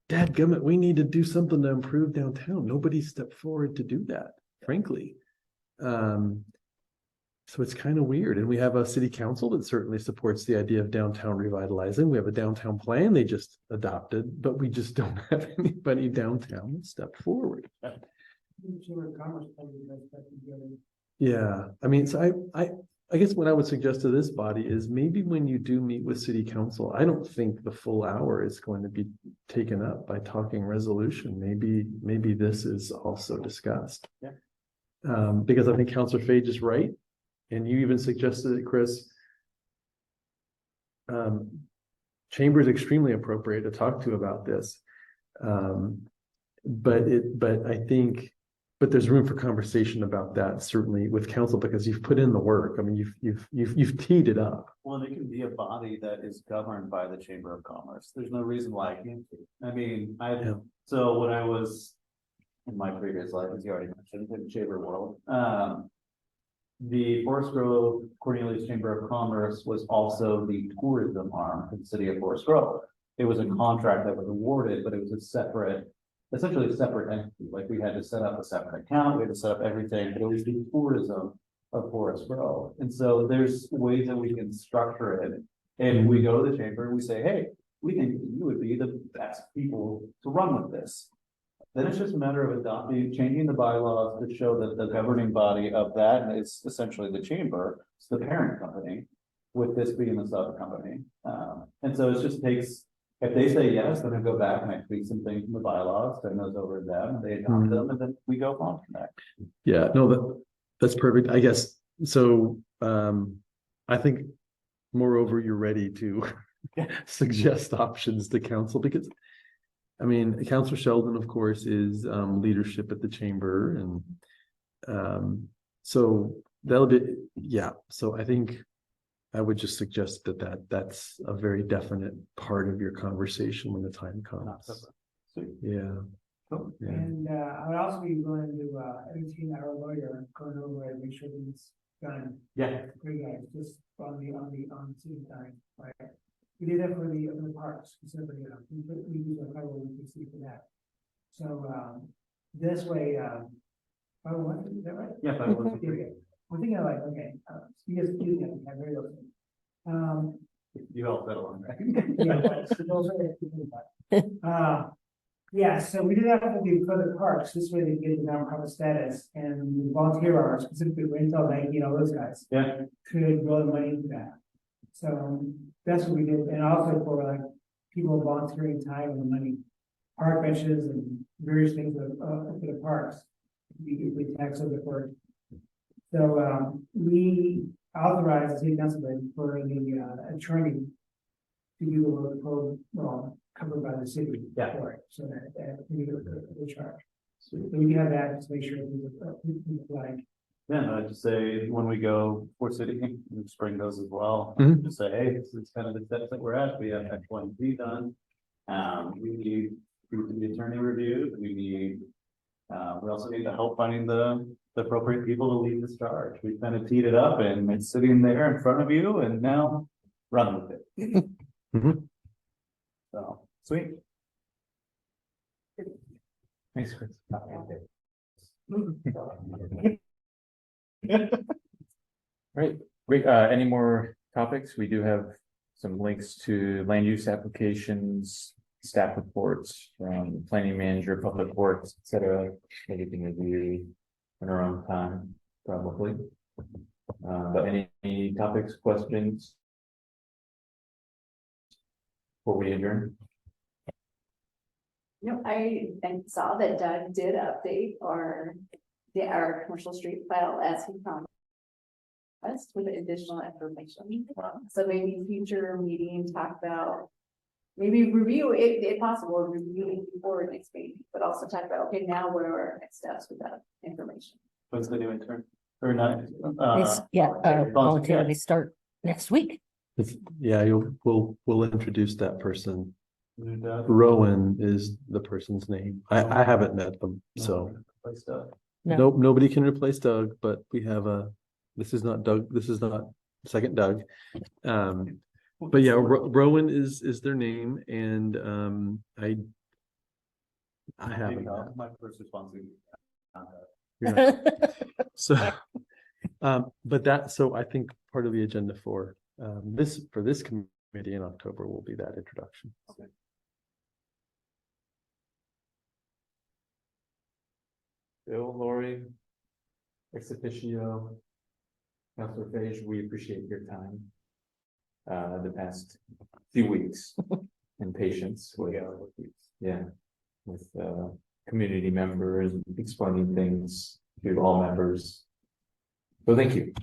dadgummit, we need to do something to improve downtown. Nobody stepped forward to do that, frankly. So it's kind of weird. And we have a city council that certainly supports the idea of downtown revitalizing. We have a downtown plan they just adopted, but we just don't have anybody downtown that stepped forward. Yeah, I mean, so I guess what I would suggest to this body is maybe when you do meet with city council, I don't think the full hour is going to be taken up by talking resolution. Maybe this is also discussed. Yeah. Because I think Councilor Fage is right. And you even suggested it, Chris. Chamber is extremely appropriate to talk to about this. But there's room for conversation about that, certainly with council, because you've put in the work. I mean, you've teed it up. Well, it can be a body that is governed by the Chamber of Commerce. There's no reason why it can't be. I mean, so when I was in my previous life, as you already mentioned, in the Chamber world, the Forest Grove Cornelius Chamber of Commerce was also the tourism arm for the city of Forest Grove. It was a contract that was awarded, but it was essentially a separate entity. Like we had to set up a separate account, we had to set up everything, but it was the tourism of Forest Grove. And so there's ways that we can structure it. And we go to the chamber and we say, hey, we think you would be the best people to run with this. Then it's just a matter of changing the bylaws to show that the governing body of that is essentially the chamber, it's the parent company, with this being the sub company. And so it just takes, if they say yes, then I go back and I tweak some things in the bylaws, send those over to them, they adopt them, and then we go on from that. Yeah, no, that's perfect. I guess so. I think, moreover, you're ready to suggest options to council, because I mean, Councilor Sheldon, of course, is leadership at the chamber, and so that'll be, yeah. So I think I would just suggest that's a very definite part of your conversation when the time comes. Yeah. Cool. Yeah. And I would also be willing to entertain our lawyer going over and make sure that it's done. Yeah. For you guys, just on the city time, right? We did that for the parks, specifically, we use a federal agency for that. So this way, is that right? Yeah, but We're thinking of like, okay, because you have very little. you all settle on that. Yeah, so we did that for the parks, this way they get the nonprofit status, and the volunteer hours, specifically for Intel, Nike, all those guys. Yeah. Could roll the money into that. So that's what we did, and also for like people volunteering time and money. Park benches and various things for the parks. We tax over for. So, we authorized the city council for the attorney. To do a little pro, well, covered by the city. Yeah. For it, so that we do the charge. So we have that to make sure people like. Yeah, no, I'd just say when we go for city, we just bring those as well. Mhm. Just say, hey, this is kind of the steps that we're at. We have X, Y, and Z done. We need the attorney reviewed. We need. We also need to help finding the appropriate people to lead this charge. We kind of teed it up and it's sitting there in front of you and now run with it. Mhm. So, sweet. Thanks, Chris. Right, great. Any more topics? We do have some links to land use applications, staff reports from planning manager, public works, et cetera. Everything that we in our own time, probably. But any topics, questions? Before we adjourn? No, I saw that Doug did update our commercial street file as he promised. With additional information. So maybe future meetings talk about. Maybe review it, if possible, reviewing before next meeting, but also talk about, okay, now what are our next steps with that information? What's the new intern? Or not? Volunteer, they start next week. Yeah, we'll introduce that person. New Doug? Rowan is the person's name. I haven't met them, so. Place Doug. No. Nope, nobody can replace Doug, but we have this is not Doug, this is not second Doug. But yeah, Rowan is their name and I haven't. My first response. So, so I think part of the agenda for this committee in October will be that introduction. Bill, Lori, ex officio, Councilor Page, we appreciate your time. The past few weeks and patience with, with community members, explaining things to all members. So thank you.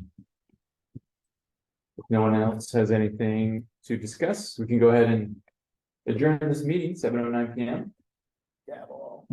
If no one else has anything to discuss, we can go ahead and adjourn this meeting, 7:09 PM. Yeah, well.